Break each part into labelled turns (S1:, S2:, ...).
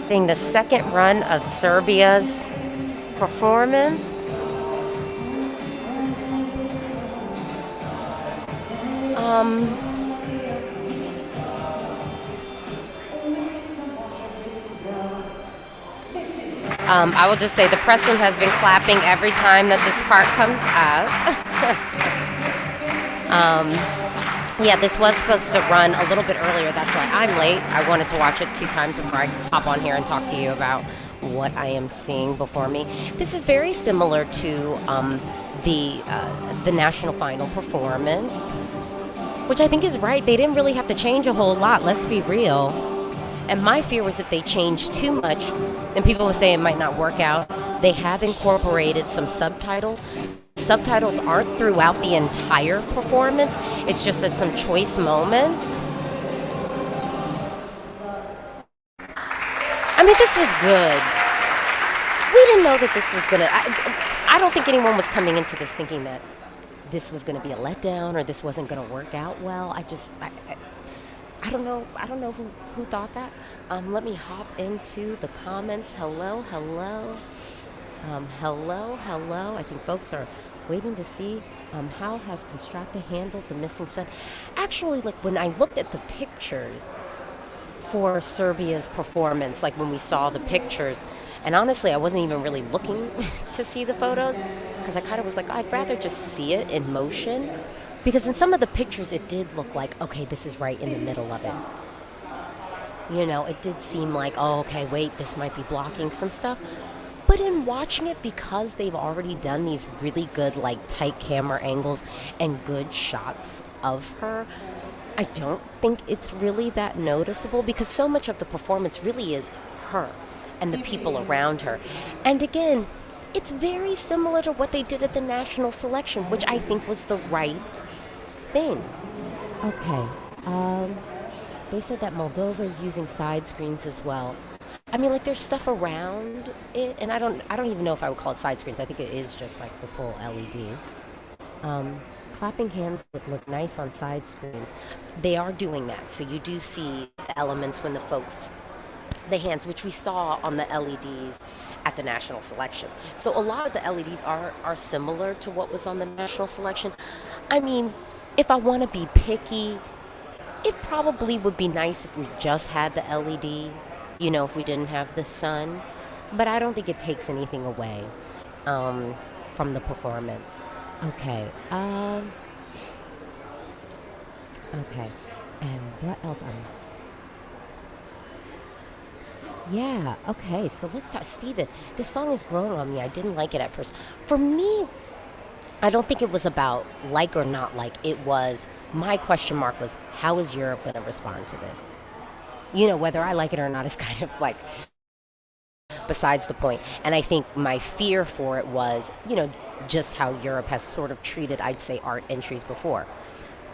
S1: Seeing the second run of Serbia's performance. I will just say the press room has been clapping every time that this part comes up. Yeah, this was supposed to run a little bit earlier. That's why I'm late. I wanted to watch it 2 times before I hop on here and talk to you about what I am seeing before me. This is very similar to the national final performance, which I think is right. They didn't really have to change a whole lot. Let's be real. And my fear was if they changed too much, then people would say it might not work out. They have incorporated some subtitles. Subtitles aren't throughout the entire performance. It's just at some choice moments. I mean, this was good. We didn't know that this was gonna. I don't think anyone was coming into this thinking that this was gonna be a letdown or this wasn't gonna work out well. I don't know. I don't know who thought that. Let me hop into the comments. Hello. Hello. I think folks are waiting to see how has Konstrakta handled the missing son. Actually, like when I looked at the pictures for Serbia's performance, like when we saw the pictures, and honestly, I wasn't even really looking to see the photos because I kind of was like, I'd rather just see it in motion. Because in some of the pictures, it did look like, okay, this is right in the middle of it. You know, it did seem like, oh, okay, wait, this might be blocking some stuff. But in watching it, because they've already done these really good, like, tight camera angles and good shots of her, I don't think it's really that noticeable because so much of the performance really is her and the people around her. And again, it's very similar to what they did at the national selection, which I think was the right thing. Okay. They said that Moldova is using side screens as well. I mean, like there's stuff around it, and I don't even know if I would call it side screens. I think it is just like the full LED. Clapping hands would look nice on side screens. They are doing that, so you do see the elements when the hands, which we saw on the LEDs at the national selection. So a lot of the LEDs are similar to what was on the national selection. I mean, if I want to be picky, it probably would be nice if we just had the LED, you know, if we didn't have the sun. But I don't think it takes anything away from the performance. Okay. Okay. And what else? Yeah, okay, so let's talk. Steven, this song is growing on me. I didn't like it at first. For me, I don't think it was about like or not like. It was, my question mark was, how is Europe going to respond to this? You know, whether I like it or not is kind of like besides the point. And I think my fear for it was, you know, just how Europe has sort of treated, I'd say, art entries before.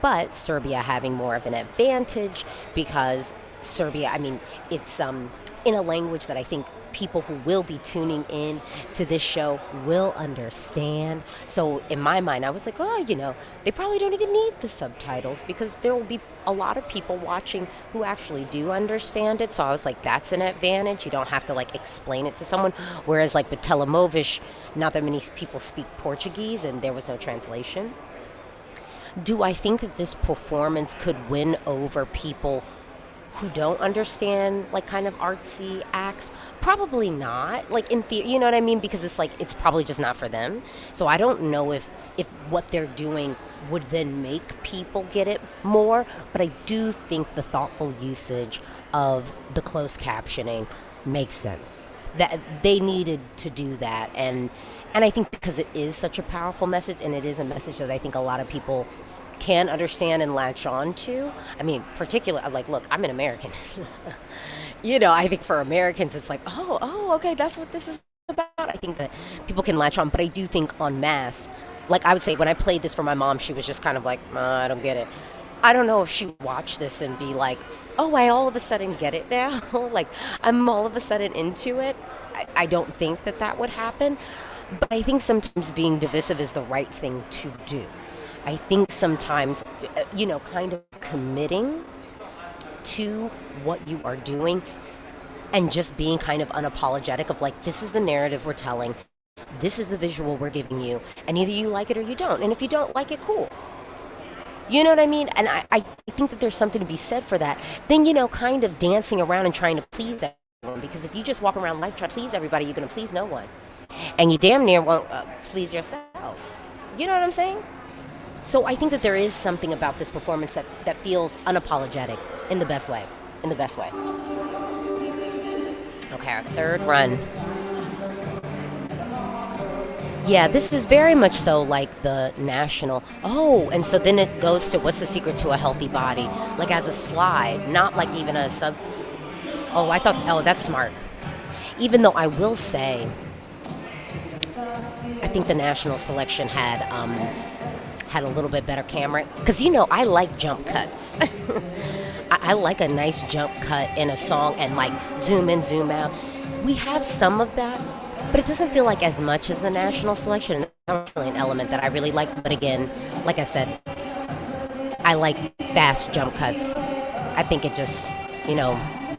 S1: But Serbia having more of an advantage because Serbia, I mean, it's in a language that I think people who will be tuning in to this show will understand. So in my mind, I was like, oh, you know, they probably don't even need the subtitles because there will be a lot of people watching who actually do understand it. So I was like, that's an advantage. You don't have to like explain it to someone. Whereas like with Telemovish, not that many people speak Portuguese and there was no translation. Do I think that this performance could win over people who don't understand like kind of artsy acts? Probably not. Like in theory, you know what I mean? Because it's like it's probably just not for them. So I don't know if what they're doing would then make people get it more. But I do think the thoughtful usage of the closed captioning makes sense. That they needed to do that, and I think because it is such a powerful message, and it is a message that I think a lot of people can understand and latch on to. I mean, particularly, like, look, I'm an American. You know, I think for Americans, it's like, oh, okay, that's what this is about. I think that people can latch on, but I do think en masse, like I would say when I played this for my mom, she was just kind of like, I don't get it. I don't know if she would watch this and be like, oh, I all of a sudden get it now. Like, I'm all of a sudden into it. I don't think that would happen. But I think sometimes being divisive is the right thing to do. I think sometimes, you know, kind of committing to what you are doing and just being kind of unapologetic of like, this is the narrative we're telling, this is the visual we're giving you, and either you like it or you don't. And if you don't like it, cool. You know what I mean? And I think that there's something to be said for that. Then, kind of dancing around and trying to please everyone. Because if you just walk around life trying to please everybody, you're going to please no one. And you damn near won't please yourself. You know what I'm saying? So I think that there is something about this performance that feels unapologetic in the best way. In the best way. Okay, our third run. Yeah, this is very much so like the national. Oh, and so then it goes to what's the secret to a healthy body? Like as a slide, not like even a sub. Oh, I thought, that's smart. Even though I will say, I think the national selection had a little bit better camera. Because, I like jump cuts. I like a nice jump cut in a song and like zoom in, zoom out. We have some of that. But it doesn't feel like as much as the national selection. That's really an element that I really like. But again, like I said, I like fast jump cuts. I think it just,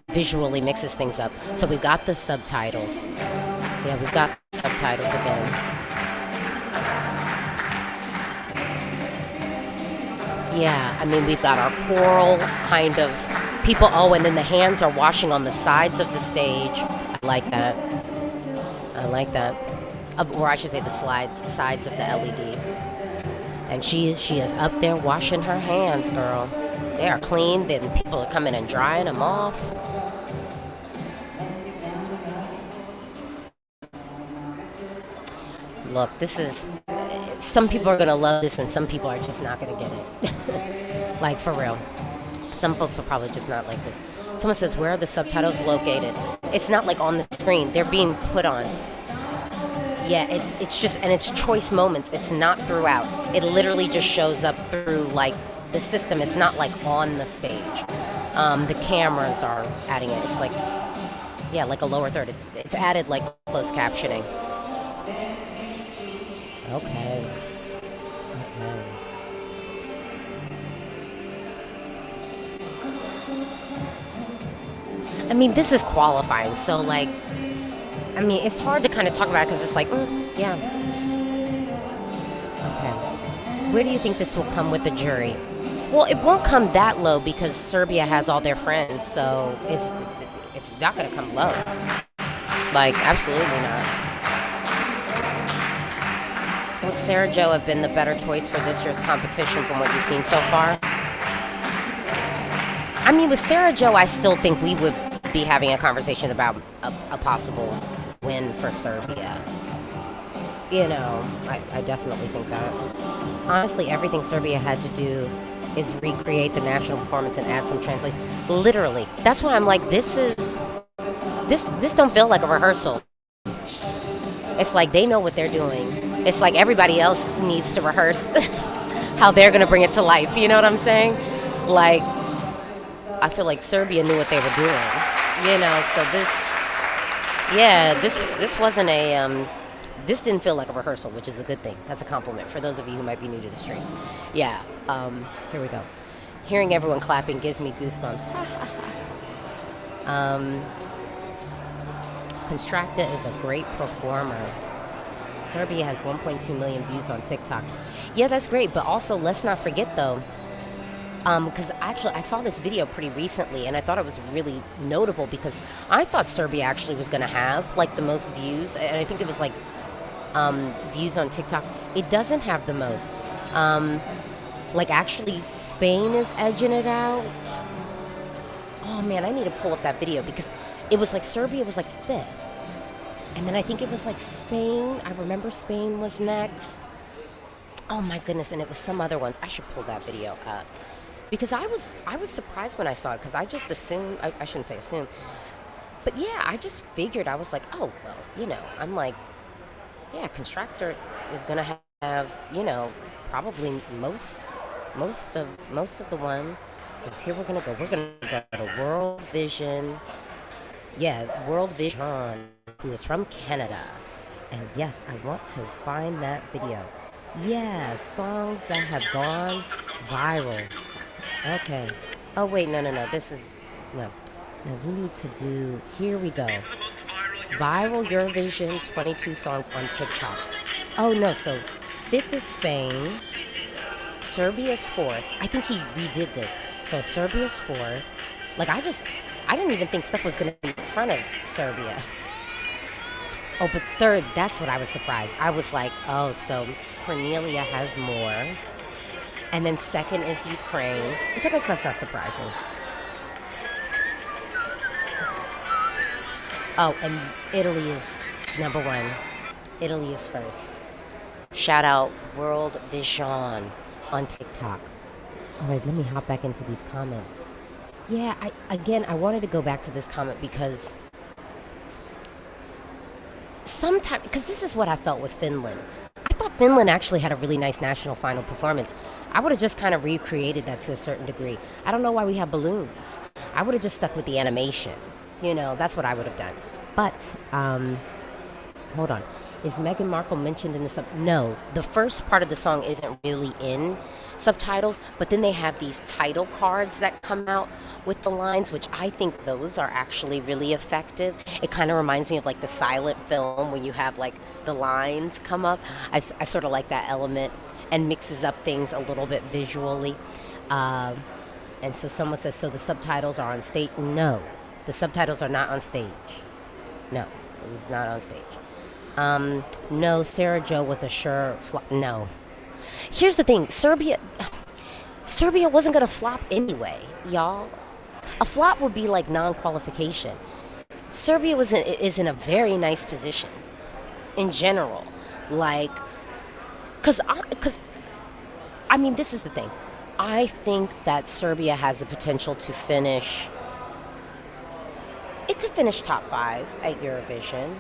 S1: visually mixes things up. So we've got the subtitles. Yeah, we've got subtitles again. Yeah, I mean, we've got our choral kind of people. Oh, and then the hands are washing on the sides of the stage. I like that. I like that. Or I should say the sides of the LED. And she is up there washing her hands, girl. They are clean. Then people are coming and drying them off. Look, this is... Some people are going to love this and some people are just not going to get it. Like, for real. Some folks will probably just not like this. Someone says, where are the subtitles located? It's not like on the screen. They're being put on. Yeah, it's just, and it's choice moments. It's not throughout. It literally just shows up through, like, the system. It's not, like, on the stage. The cameras are adding it. It's like, yeah, like a lower third. It's added, like, closed captioning. Okay. I mean, this is qualifying, so, like, I mean, it's hard to kind of talk about it because it's like, yeah. Okay. Where do you think this will come with the jury? Well, it won't come that low because Serbia has all their friends, so it's not going to come low. Like, absolutely not. Would Sarah Jo have been the better choice for this year's competition from what you've seen so far? I mean, with Sarah Jo, I still think we would be having a conversation about a possible win for Serbia. I definitely think that. Honestly, everything Serbia had to do is recreate the national performance and add some translation. Literally. That's why I'm like, this don't feel like a rehearsal. It's like they know what they're doing. It's like everybody else needs to rehearse how they're going to bring it to life. You know what I'm saying? Like, I feel like Serbia knew what they were doing. So this wasn't this didn't feel like a rehearsal, which is a good thing. That's a compliment for those of you who might be new to the stream. Yeah, here we go. Hearing everyone clapping gives me goosebumps. Konstrakta is a great performer. Serbia has 1.2 million views on TikTok. Yeah, that's great, but also let's not forget though, because actually I saw this video pretty recently and I thought it was really notable because I thought Serbia actually was going to have like the most views, and I think it was like views on TikTok. It doesn't have the most. Like actually Spain is edging it out. Oh man, I need to pull up that video because it was like Serbia was like 5th. And then I think it was like Spain. I remember Spain was next. Oh my goodness, and it was some other ones. I should pull that video up. Because I was surprised when I saw it because I just assumed, I shouldn't say assume, but yeah, I just figured, I was like, oh, well, I'm like, yeah, Konstrakta is going to have, probably most of the ones. So here we're going to go to World Vision. Yeah, World Vision, who is from Canada. And yes, I want to find that video. Yeah, songs that have gone viral. Okay. Oh, wait, no. This is... No. Now we need to do, here we go. Viral Eurovision 22 songs on TikTok. Oh no, so fifth is Spain. Serbia's fourth. I think he redid this. So Serbia's fourth. Like I didn't even think stuff was going to be in front of Serbia. Oh, but third, that's what I was surprised. I was like, oh, so Cornelia has more. And then second is Ukraine, which I guess that's not surprising. Oh, and Italy is number one. Italy is first. Shout out World Vision on TikTok. All right, let me hop back into these comments. Yeah, I wanted to go back to this comment because sometimes, because this is what I felt with Finland. I thought Finland actually had a really nice national final performance. I would have just kind of recreated that to a certain degree. I don't know why we have balloons. I would have just stuck with the animation. You know, that's what I would have done. But, hold on. Is Meghan Markle mentioned in the No, the first part of the song isn't really in subtitles, but then they have these title cards that come out with the lines, which I think those are actually really effective. It kind of reminds me of like the silent film when you have like the lines come up. I sort of like that element and mixes up things a little bit visually. And so someone says, so the subtitles are on stage? No, the subtitles are not on stage. No, it was not on stage. No, Sarah Jo was a sure flop. No. Here's the thing, Serbia wasn't gonna flop anyway, y'all. A flop would be like non-qualification. Serbia is in a very nice position in general. Like, cause I mean, this is the thing. I think that Serbia has the potential to finish. It could finish top 5 at Eurovision.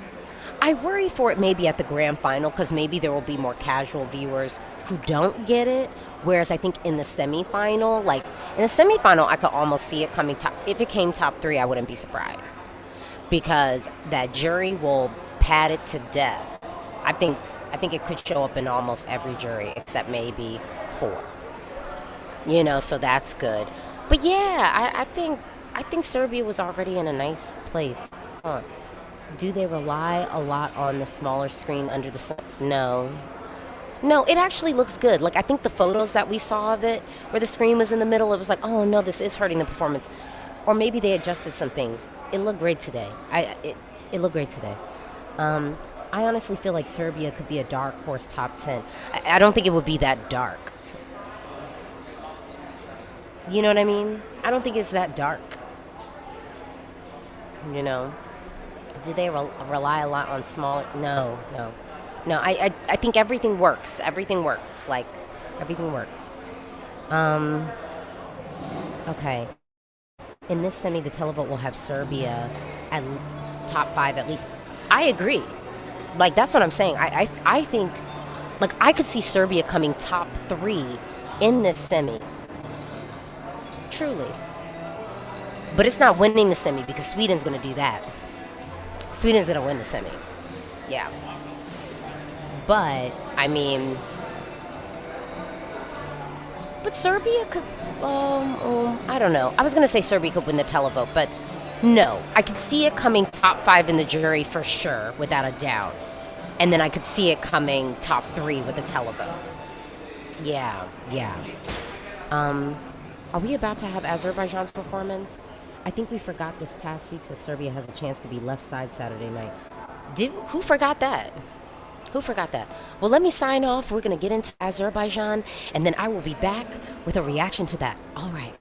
S1: I worry for it maybe at the grand final because maybe there will be more casual viewers who don't get it. Whereas I think in the semifinal, I could almost see it coming top. If it came top 3, I wouldn't be surprised because that jury will pad it to death. I think it could show up in almost every jury except maybe 4. You know, so that's good. But yeah, I think Serbia was already in a nice place. Huh. Do they rely a lot on the smaller screen under the sun? No, it actually looks good. Like, I think the photos that we saw of it, where the screen was in the middle, it was like, oh no, this is hurting the performance. Or maybe they adjusted some things. It looked great today. It looked great today. I honestly feel like Serbia could be a dark horse top 10. I don't think it would be that dark. You know what I mean? I don't think it's that dark. You know? Do they rely a lot on smaller? No. I think everything works. Everything works. Like, everything works. Okay. In this semi, the televote will have Serbia at top 5 at least. I agree. Like, that's what I'm saying. I think, like, I could see Serbia coming top 3 in this semi. Truly. But it's not winning the semi because Sweden's going to do that. Sweden's going to win the semi. Yeah. But, I mean... But Serbia could... I don't know. I was going to say Serbia could win the televote, but no. I could see it coming top 5 in the jury for sure, without a doubt. And then I could see it coming top 3 with the televote. Yeah. Are we about to have Azerbaijan's performance? I think we forgot this past week that Serbia has a chance to be left side Saturday night. Who forgot that? Well, let me sign off. We're going to get into Azerbaijan, and then I will be back with a reaction to that. All right.